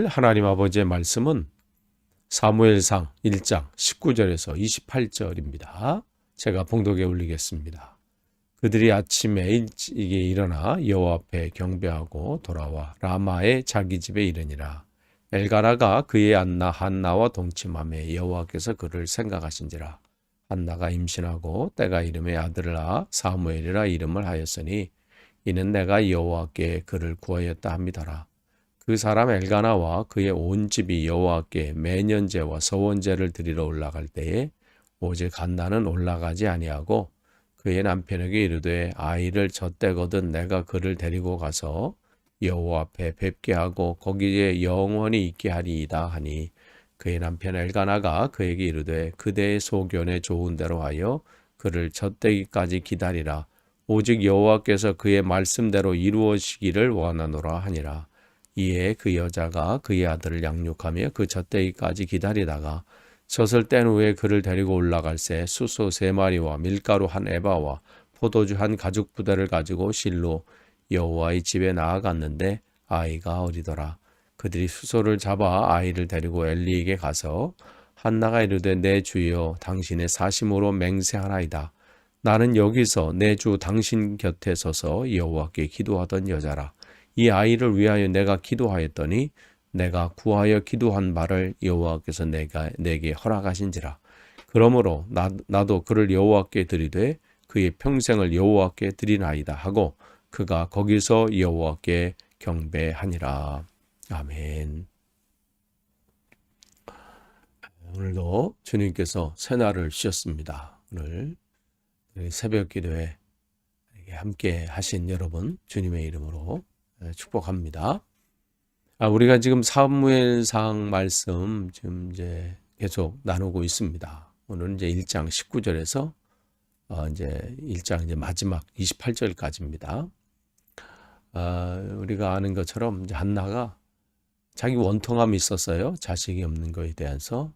하나님 아버지의 말씀은 사무엘상 1장 19절에서 28절입니다. 제가 봉독에 올리겠습니다. 그들이 아침에 일찍이 일어나 여호와 앞에 경배하고 돌아와 라마의 자기 집에 이르니라. 엘가나가 그의 안나 한나와 동침하며 여호와께서 그를 생각하신지라. 한나가 임신하고 때가 이름에 아들을 낳아 사무엘이라 이름을 하였으니 이는 내가 여호와께 그를 구하였다 함이더라. 그 사람 엘가나와 그의 온 집이 여호와께 매년제와 서원제를 드리러 올라갈 때에 오직 한나는 올라가지 아니하고 그의 남편에게 이르되 아이를 젖대거든 내가 그를 데리고 가서 여호와 앞에 뵙게 하고 거기에 영원히 있게 하리이다 하니 그의 남편 엘가나가 그에게 이르되 그대의 소견에 좋은 대로 하여 그를 젖대기까지 기다리라. 오직 여호와께서 그의 말씀대로 이루어지기를 원하노라 하니라. 이에 그 여자가 그의 아들을 양육하며 그 젖대기까지 기다리다가 젖을 뗀 후에 그를 데리고 올라갈새 수소 3마리와 밀가루 1에바와 포도주 1가죽부대를 가지고 실로 여호와의 집에 나아갔는데 아이가 어리더라. 그들이 수소를 잡아 아이를 데리고 엘리에게 가서 한나가 이르되 내 주여 당신의 사심으로 맹세하나이다. 나는 여기서 내 주 당신 곁에 서서 여호와께 기도하던 여자라. 이 아이를 위하여 내가 기도하였더니 내가 구하여 기도한 바를 여호와께서 내게 허락하신지라. 그러므로 나도 그를 여호와께 드리되 그의 평생을 여호와께 드리나이다 하고 그가 거기서 여호와께 경배하니라. 아멘. 오늘도 주님께서 새날을 주셨습니다. 오늘 새벽 기도에 함께 하신 여러분 주님의 이름으로 축복합니다. 우리가 지금 사무엘상 말씀 지금 이제 계속 나누고 있습니다. 오늘은 이제 1장 19절에서 이제 1장 이제 마지막 28절까지입니다. 우리가 아는 것처럼 이제 한나가 자기 원통함이 있었어요. 자식이 없는 거에 대해서.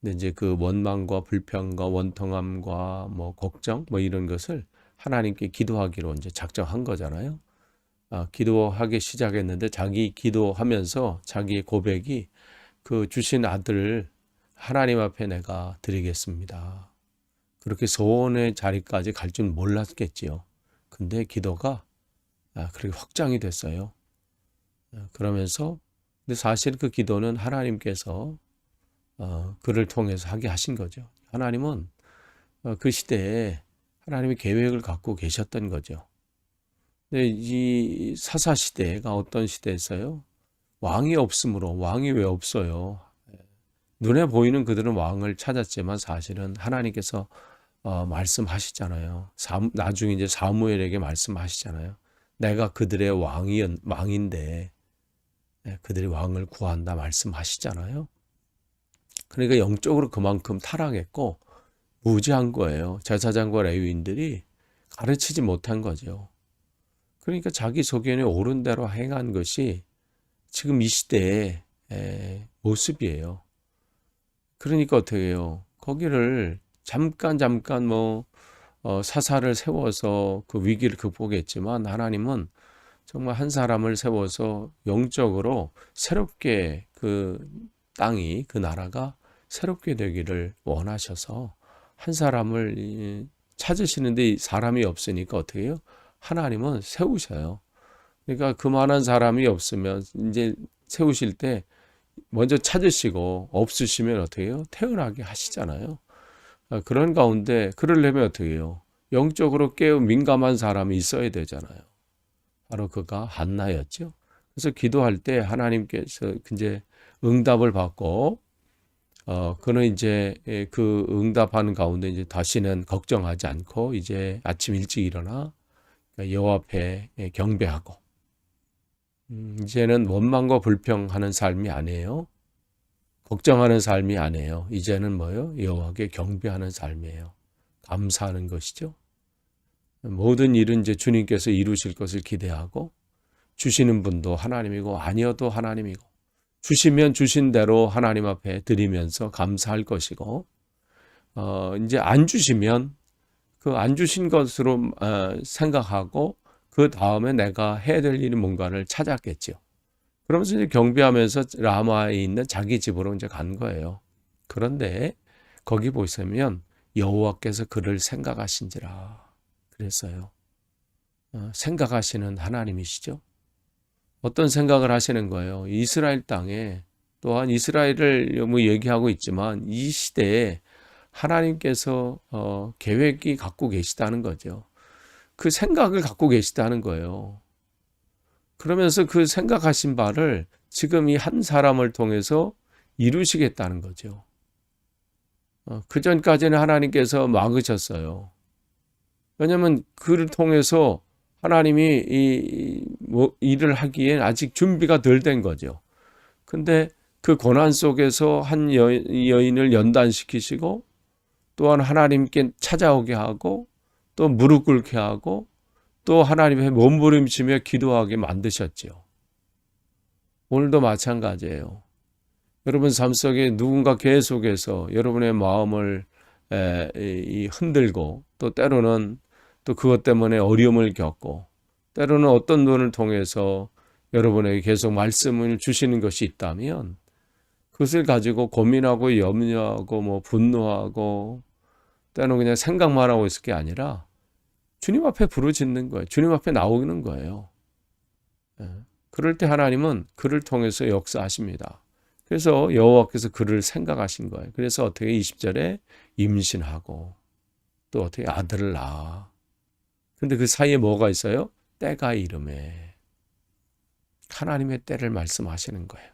근데 이제 그 원망과 불평과 원통함과 뭐 걱정 뭐 이런 것을 하나님께 기도하기로 이제 작정한 거잖아요. 기도하기 시작했는데 자기 기도하면서 자기의 고백이 그 주신 아들을 하나님 앞에 내가 드리겠습니다. 그렇게 소원의 자리까지 갈 줄 몰랐겠지요. 근데 기도가 그렇게 확장이 됐어요. 그러면서 근데 사실 그 기도는 하나님께서 그를 통해서 하게 하신 거죠. 하나님은 그 시대에 하나님의 계획을 갖고 계셨던 거죠. 근데 이 사사 시대가 어떤 시대였어요? 왕이 없으므로. 왕이 왜 없어요? 눈에 보이는 그들은 왕을 찾았지만 사실은 하나님께서 말씀하시잖아요. 나중에 이제 사무엘에게 말씀하시잖아요. 내가 그들의 왕인데 그들이 왕을 구한다 말씀하시잖아요. 그러니까 영적으로 그만큼 타락했고 무지한 거예요. 제사장과 레위인들이 가르치지 못한 거죠. 그러니까 자기 소견에 옳은 대로 행한 것이 지금 이 시대의 모습이에요. 그러니까 어떻게 해요? 거기를 잠깐 사사를 세워서 그 위기를 극복했지만 하나님은 정말 한 사람을 세워서 영적으로 새롭게 그 땅이 그 나라가 새롭게 되기를 원하셔서 한 사람을 찾으시는데 사람이 없으니까 어떻게 해요? 하나님은 세우셔요. 그러니까 그만한 사람이 없으면 이제 세우실 때 먼저 찾으시고 없으시면 어떻게 해요? 태어나게 하시잖아요. 그런 가운데 그러려면 어떻게 해요? 영적으로 깨어 민감한 사람이 있어야 되잖아요. 바로 그가 한나였죠. 그래서 기도할 때 하나님께서 이제 응답을 받고 그는 이제 그 응답하는 가운데 이제 다시는 걱정하지 않고 이제 아침 일찍 일어나 여호와 앞에 경배하고 이제는 원망과 불평하는 삶이 아니에요. 걱정하는 삶이 아니에요. 이제는 뭐예요? 여호와께 경배하는 삶이에요. 감사하는 것이죠. 모든 일은 이제 주님께서 이루실 것을 기대하고 주시는 분도 하나님이고 아니어도 하나님이고 주시면 주신 대로 하나님 앞에 드리면서 감사할 것이고 이제 안 주시면 그 안 주신 것으로 생각하고 그 다음에 내가 해야 될 일이 뭔가를 찾았겠죠. 그러면서 이제 경배하면서 라마에 있는 자기 집으로 이제 간 거예요. 그런데 거기 보시면 여호와께서 그를 생각하신지라 그랬어요. 생각하시는 하나님이시죠. 어떤 생각을 하시는 거예요? 이스라엘 땅에, 또한 이스라엘을 뭐 얘기하고 있지만 이 시대에 하나님께서 계획이 갖고 계시다는 거죠. 그 생각을 갖고 계시다는 거예요. 그러면서 그 생각하신 바를 지금 이 한 사람을 통해서 이루시겠다는 거죠. 그 전까지는 하나님께서 막으셨어요. 왜냐하면 그를 통해서 하나님이 일을 하기엔 아직 준비가 덜 된 거죠. 근데 그 고난 속에서 한 여인을 연단시키시고 또한 하나님께 찾아오게 하고 또 무릎 꿇게 하고 또 하나님의 몸부림치며 기도하게 만드셨죠. 오늘도 마찬가지예요. 여러분 삶 속에 누군가 계속해서 여러분의 마음을 흔들고 또 때로는 또 그것 때문에 어려움을 겪고 때로는 어떤 분을 통해서 여러분에게 계속 말씀을 주시는 것이 있다면 그것을 가지고 고민하고 염려하고 뭐 분노하고 때로는 그냥 생각만 하고 있을 게 아니라 주님 앞에 부르짖는 거예요. 주님 앞에 나오는 거예요. 그럴 때 하나님은 그를 통해서 역사하십니다. 그래서 여호와께서 그를 생각하신 거예요. 그래서 어떻게 20절에 임신하고 또 어떻게 아들을 낳아. 근데 그 사이에 뭐가 있어요? 때가 이름에 하나님의 때를 말씀하시는 거예요.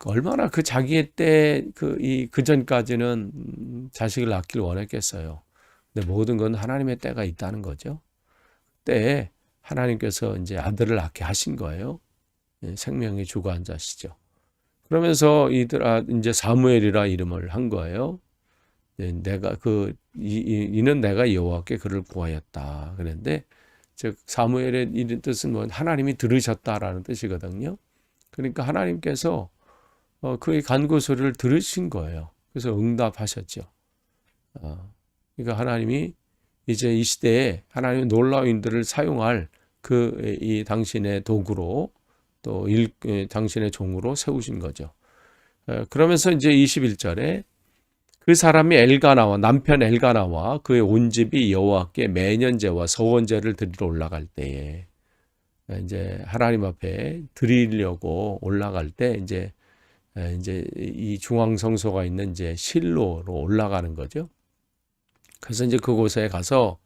얼마나 그 자기의 때 그 전까지는 자식을 낳기를 원했겠어요. 근데 모든 건 하나님의 때가 있다는 거죠. 때에 하나님께서 이제 아들을 낳게 하신 거예요. 생명의 주관자시죠. 그러면서 이제 사무엘이라 이름을 한 거예요. 이는 내가 여호와께 그를 구하였다. 그런데 즉 사무엘의 이런 뜻은 뭐 하나님이 들으셨다라는 뜻이거든요. 그러니까 하나님께서 그의 간구 소리를 들으신 거예요. 그래서 응답하셨죠. 그러니까 하나님이 이제 이 시대에 하나님의 놀라운 인들을 사용할 이 당신의 도구로 또 당신의 종으로 세우신 거죠. 그러면서 이제 21절에 그 사람이 남편 엘가나와 그의 온 집이 여호와께 매년제와 서원제를 드리러 올라갈 때에 이제 하나님 앞에 드리려고 올라갈 때 이제 이 중앙성소가 있는 이제 실로로 올라가는 거죠. 그래서 이제 그곳에 가서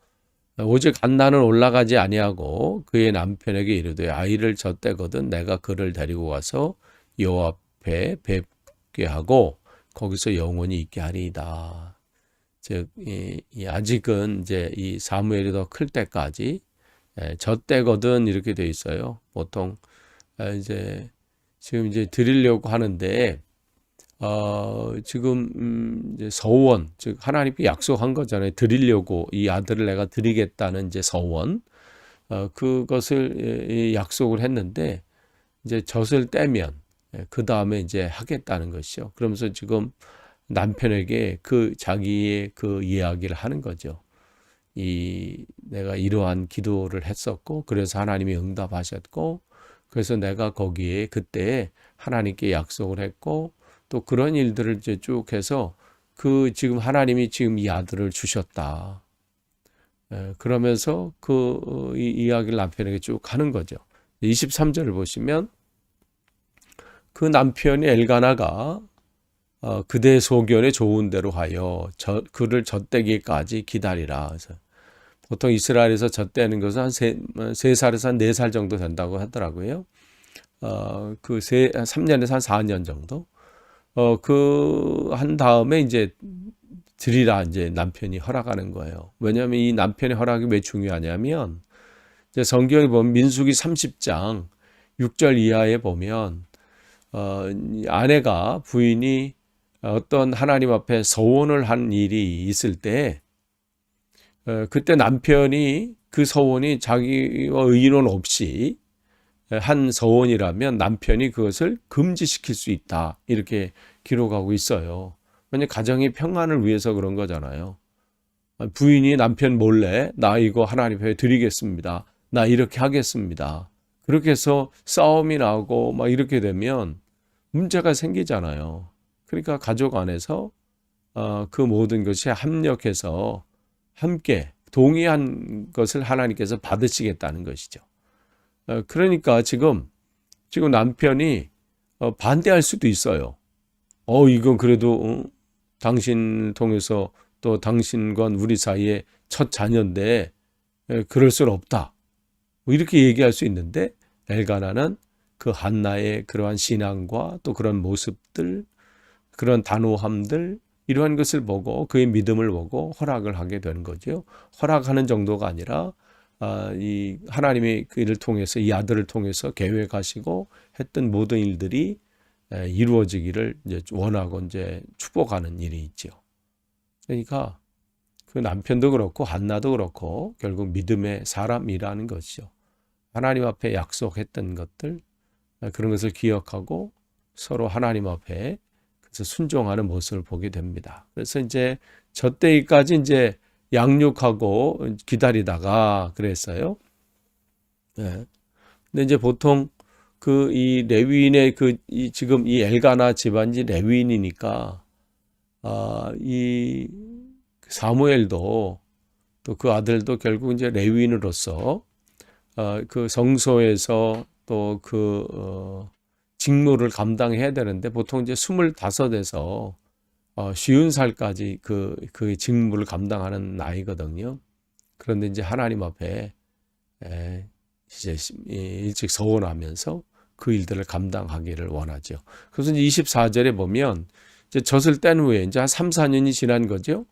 오직 한나는 올라가지 아니하고 그의 남편에게 이르되 아이를 젖대거든 내가 그를 데리고 가서 여호와 앞에 뵙게 하고 거기서 영원히 있게 하리이다. 즉 아직은 이제 이 사무엘이 더 클 때까지 젖대거든 이렇게 돼 있어요. 보통 이제 지금 이제 드리려고 하는데 지금 이제 서원, 즉 하나님께 약속한 거잖아요. 드리려고 이 아들을 내가 드리겠다는 이제 서원, 그것을 약속을 했는데 이제 젖을 떼면 그 다음에 이제 하겠다는 것이죠. 그러면서 지금 남편에게 자기의 그 이야기를 하는 거죠. 내가 이러한 기도를 했었고, 그래서 하나님이 응답하셨고, 그래서 내가 거기에 그때 하나님께 약속을 했고, 또 그런 일들을 이제 쭉 해서 지금 하나님이 지금 이 아들을 주셨다. 그러면서 이 이야기를 남편에게 쭉 하는 거죠. 23절을 보시면 그 남편이 엘가나가 그대 소견에 좋은 대로 하여 그를 젖대기까지 기다리라. 그래서 보통 이스라엘에서 젖대는 것은 한 3살에서 한 4살 정도 된다고 하더라고요. 3년에서 한 4년 정도. 한 다음에 이제 드리라 이제 남편이 허락하는 거예요. 왜냐하면 이 남편의 허락이 왜 중요하냐면 이제 성경에 보면 민수기 30장 6절 이하에 보면 아내가 부인이 어떤 하나님 앞에 서원을 한 일이 있을 때 그때 남편이 그 서원이 자기와 의논 없이 한 서원이라면 남편이 그것을 금지시킬 수 있다. 이렇게 기록하고 있어요. 왜냐하면 가정의 평안을 위해서 그런 거잖아요. 부인이 남편 몰래 나 이거 하나님 앞에 드리겠습니다. 나 이렇게 하겠습니다. 그렇게 해서 싸움이 나고 막 이렇게 되면 문제가 생기잖아요. 그러니까 가족 안에서 그 모든 것이 합력해서 함께 동의한 것을 하나님께서 받으시겠다는 것이죠. 그러니까 지금 남편이 반대할 수도 있어요. 이건 그래도 당신을 통해서 또 당신과 우리 사이에 첫 자녀인데 그럴 수는 없다. 뭐 이렇게 얘기할 수 있는데 엘가나는 그 한나의 그러한 신앙과 또 그런 모습들, 그런 단호함들, 이러한 것을 보고 그의 믿음을 보고 허락을 하게 되는 거죠. 허락하는 정도가 아니라 이 하나님의 그를 통해서 이 아들을 통해서 계획하시고 했던 모든 일들이 이루어지기를 이제 원하고 이제 축복하는 일이 있죠. 그러니까 그 남편도 그렇고 한나도 그렇고 결국 믿음의 사람이라는 것이죠. 하나님 앞에 약속했던 것들, 그런 것을 기억하고 서로 하나님 앞에 그래서 순종하는 모습을 보게 됩니다. 그래서 이제 저때까지 이제 양육하고 기다리다가 그랬어요. 네. 근데 이제 보통 그 이 레위인의 지금 이 엘가나 집안이 레위인이니까 이 사무엘도 또 그 아들도 결국 이제 레위인으로서 그 성소에서 또 그 직무를 감당해야 되는데 보통 이제 25에서 50살까지 그 직무를 감당하는 나이거든요. 그런데 이제 하나님 앞에 이제 일찍 서원하면서 그 일들을 감당하기를 원하죠. 그래서 이제 24절에 보면 이제 젖을 뗀 후에 이제 한 3, 4년이 지난 거죠.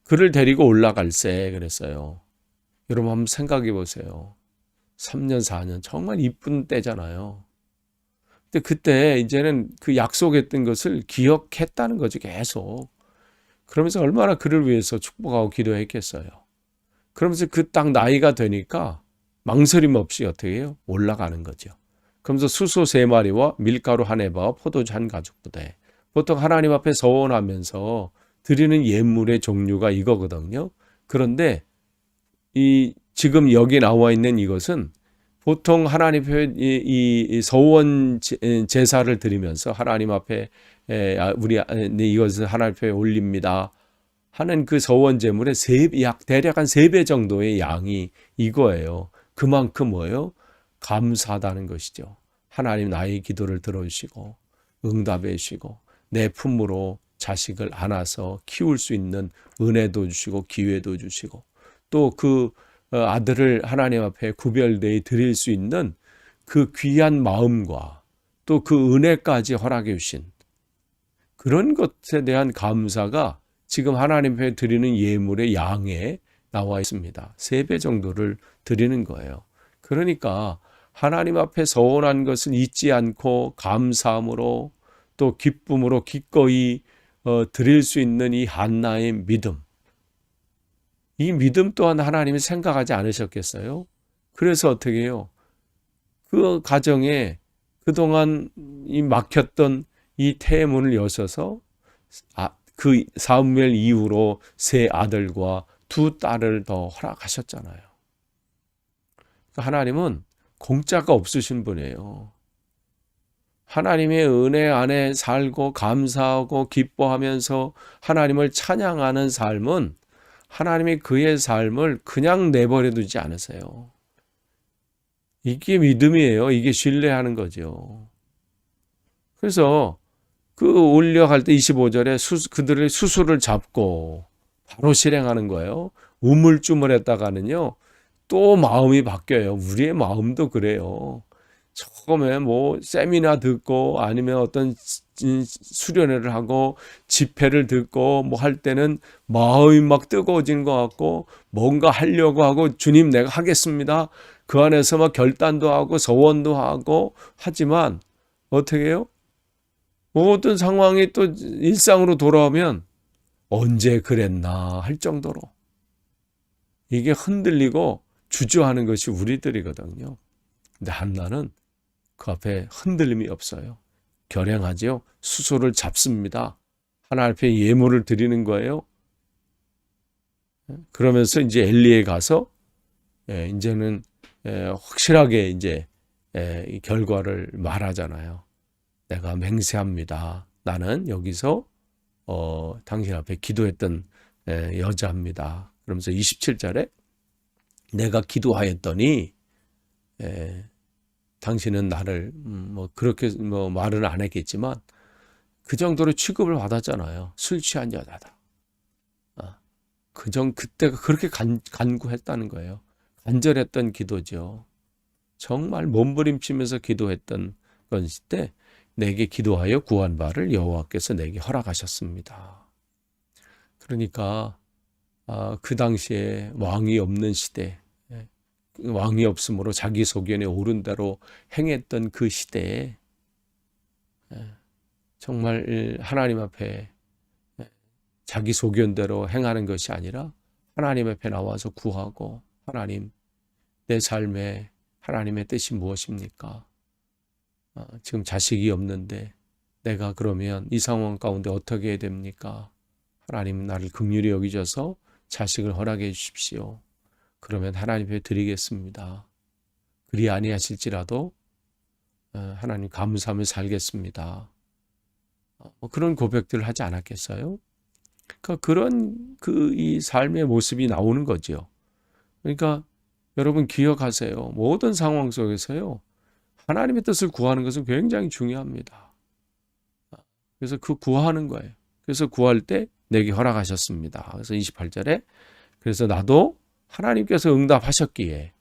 그를 데리고 올라갈세 그랬어요. 여러분 한번 생각해 보세요. 3년, 4년 정말 이쁜 때잖아요. 근데 그때 이제는 그 약속했던 것을 기억했다는 거죠, 계속. 그러면서 얼마나 그를 위해서 축복하고 기도했겠어요. 그러면서 그 딱 나이가 되니까 망설임 없이 어떻게 해요? 올라가는 거죠. 그러면서 수소 3마리와 밀가루 1에바와 포도주 1가죽부대. 보통 하나님 앞에 서원하면서 드리는 예물의 종류가 이거거든요. 그런데 지금 여기 나와 있는 이것은 보통 하나님 앞에 이 서원 제사를 드리면서 하나님 앞에 우리 이것을 하나님 앞에 올립니다 하는 그 서원 제물의 대략 한 3배 정도의 양이 이거예요. 그만큼 뭐예요? 감사하다는 것이죠. 하나님 나의 기도를 들어주시고 응답해 주시고 내 품으로 자식을 안아서 키울 수 있는 은혜도 주시고 기회도 주시고 또 그 아들을 하나님 앞에 구별되어 드릴 수 있는 그 귀한 마음과 또 그 은혜까지 허락해 주신 그런 것에 대한 감사가 지금 하나님 앞에 드리는 예물의 양에 나와 있습니다. 3배 정도를 드리는 거예요. 그러니까 하나님 앞에 서원한 것을 잊지 않고 감사함으로 또 기쁨으로 기꺼이 드릴 수 있는 이 한나의 믿음. 이 믿음 또한 하나님이 생각하지 않으셨겠어요? 그래서 어떻게 해요? 그 가정에 그동안 이 막혔던 이 태문을 여셔서 그 사무엘 이후로 3 아들과 2 딸을 더 허락하셨잖아요. 하나님은 공짜가 없으신 분이에요. 하나님의 은혜 안에 살고 감사하고 기뻐하면서 하나님을 찬양하는 삶은 하나님이 그의 삶을 그냥 내버려 두지 않으세요. 이게 믿음이에요. 이게 신뢰하는 거죠. 그래서 그 올려갈 때 25절에 그들의 수수를 잡고 바로 실행하는 거예요. 우물쭈물했다가는요. 또 마음이 바뀌어요. 우리의 마음도 그래요. 처음에 뭐 세미나 듣고 아니면 어떤 수련회를 하고 집회를 듣고 뭐 할 때는 마음이 막 뜨거워진 것 같고 뭔가 하려고 하고 주님 내가 하겠습니다. 그 안에서 막 결단도 하고 서원도 하고 하지만 어떻게 해요? 모든 상황이 또 일상으로 돌아오면 언제 그랬나 할 정도로 이게 흔들리고 주저하는 것이 우리들이거든요. 근데 한나는 그 앞에 흔들림이 없어요. 결행하죠. 수소를 잡습니다. 하나님 앞에 예물을 드리는 거예요. 그러면서 이제 엘리에 가서 이제는 확실하게 이제 이 결과를 말하잖아요. 내가 맹세합니다. 나는 여기서 당신 앞에 기도했던 여자입니다. 그러면서 27절에 내가 기도하였더니 당신은 나를 뭐 그렇게 뭐 말은 안 했겠지만 그 정도로 취급을 받았잖아요. 술 취한 여자다. 그때가 그렇게 간구했다는 거예요. 간절했던 기도죠. 정말 몸부림치면서 기도했던 것인데 내게 기도하여 구한 바를 여호와께서 내게 허락하셨습니다. 그러니까 그 당시에 왕이 없는 시대, 왕이 없으므로 자기 소견에 오른 대로 행했던 그 시대에 정말 하나님 앞에 자기 소견대로 행하는 것이 아니라 하나님 앞에 나와서 구하고 하나님, 내 삶에 하나님의 뜻이 무엇입니까? 지금 자식이 없는데 내가 그러면 이 상황 가운데 어떻게 해야 됩니까? 하나님 나를 긍휼히 여기셔서 자식을 허락해 주십시오. 그러면 하나님 앞에 드리겠습니다. 그리 아니하실지라도 하나님 감사하며 살겠습니다. 그런 고백들을 하지 않았겠어요? 그러니까 그런 이 삶의 모습이 나오는 거죠. 그러니까 여러분 기억하세요. 모든 상황 속에서요. 하나님의 뜻을 구하는 것은 굉장히 중요합니다. 그래서 그 구하는 거예요. 그래서 구할 때 내게 허락하셨습니다. 그래서 28절에 그래서 나도 하나님께서 응답하셨기에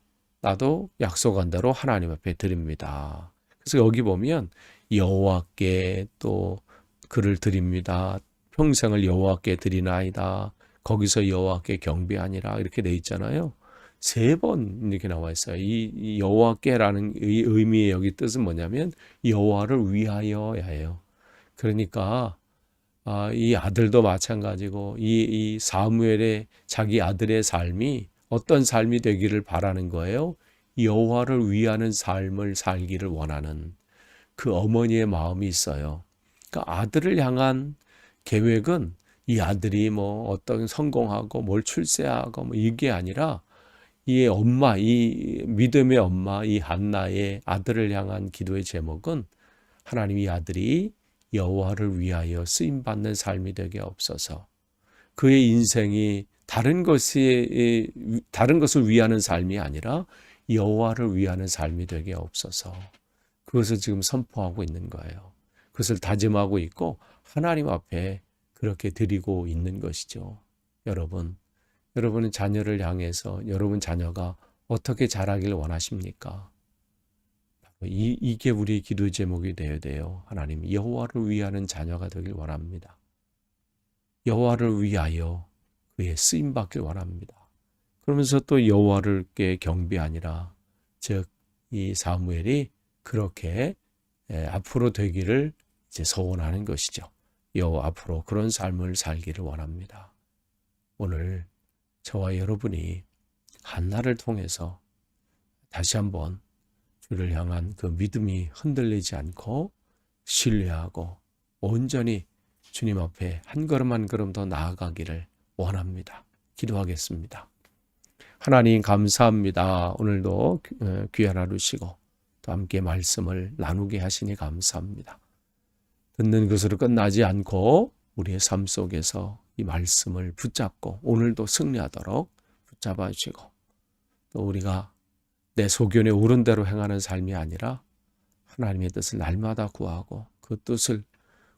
나도 약속한 대로 하나님 앞에 드립니다. 그래서 여기 보면 여호와께 또 그를 드립니다. 평생을 여호와께 드리나이다. 거기서 여호와께 경배하니라 이렇게 돼 있잖아요. 3번 이렇게 나와 있어요. 이 여호와께라는 이 의미의 여기 뜻은 뭐냐면 여호와를 위하여야예요. 그러니까 이 아들도 마찬가지고 이 사무엘의 자기 아들의 삶이 어떤 삶이 되기를 바라는 거예요. 여호와를 위하는 삶을 살기를 원하는 그 어머니의 마음이 있어요. 그러니까 아들을 향한 계획은 이 아들이 뭐 어떤 성공하고 뭘 출세하고 뭐 이게 아니라 이 엄마, 이 믿음의 엄마, 이 한나의 아들을 향한 기도의 제목은 하나님 이 아들이 여호와를 위하여 쓰임받는 삶이 되게 없어서 그의 인생이 다른 것을 위하는 삶이 아니라 여호와를 위하는 삶이 되게 없어서 그것을 지금 선포하고 있는 거예요. 그것을 다짐하고 있고 하나님 앞에 그렇게 드리고 있는 것이죠. 여러분은 자녀를 향해서 여러분 자녀가 어떻게 자라길 원하십니까? 이게 우리의 기도 제목이 되어야 돼요. 하나님 여호와를 위하는 자녀가 되길 원합니다. 여호와를 위하여 그의 쓰임 받길 원합니다. 그러면서 또 여호와를 경배하니라. 즉 이 사무엘이 그렇게 앞으로 되기를 이제 소원하는 것이죠. 앞으로 그런 삶을 살기를 원합니다. 오늘 저와 여러분이 한나를 통해서 다시 한번 주를 향한 그 믿음이 흔들리지 않고 신뢰하고 온전히 주님 앞에 한 걸음 한 걸음 더 나아가기를 원합니다. 기도하겠습니다. 하나님 감사합니다. 오늘도 귀한 하루시고 또 함께 말씀을 나누게 하시니 감사합니다. 듣는 것으로 끝나지 않고 우리의 삶 속에서 이 말씀을 붙잡고 오늘도 승리하도록 붙잡아 주시고 또 우리가 내 소견에 오른 대로 행하는 삶이 아니라 하나님의 뜻을 날마다 구하고 그 뜻을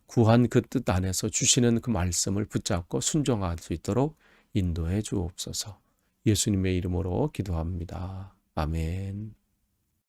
구한 그 뜻 안에서 주시는 그 말씀을 붙잡고 순종할 수 있도록 인도해 주옵소서. 예수님의 이름으로 기도합니다. 아멘.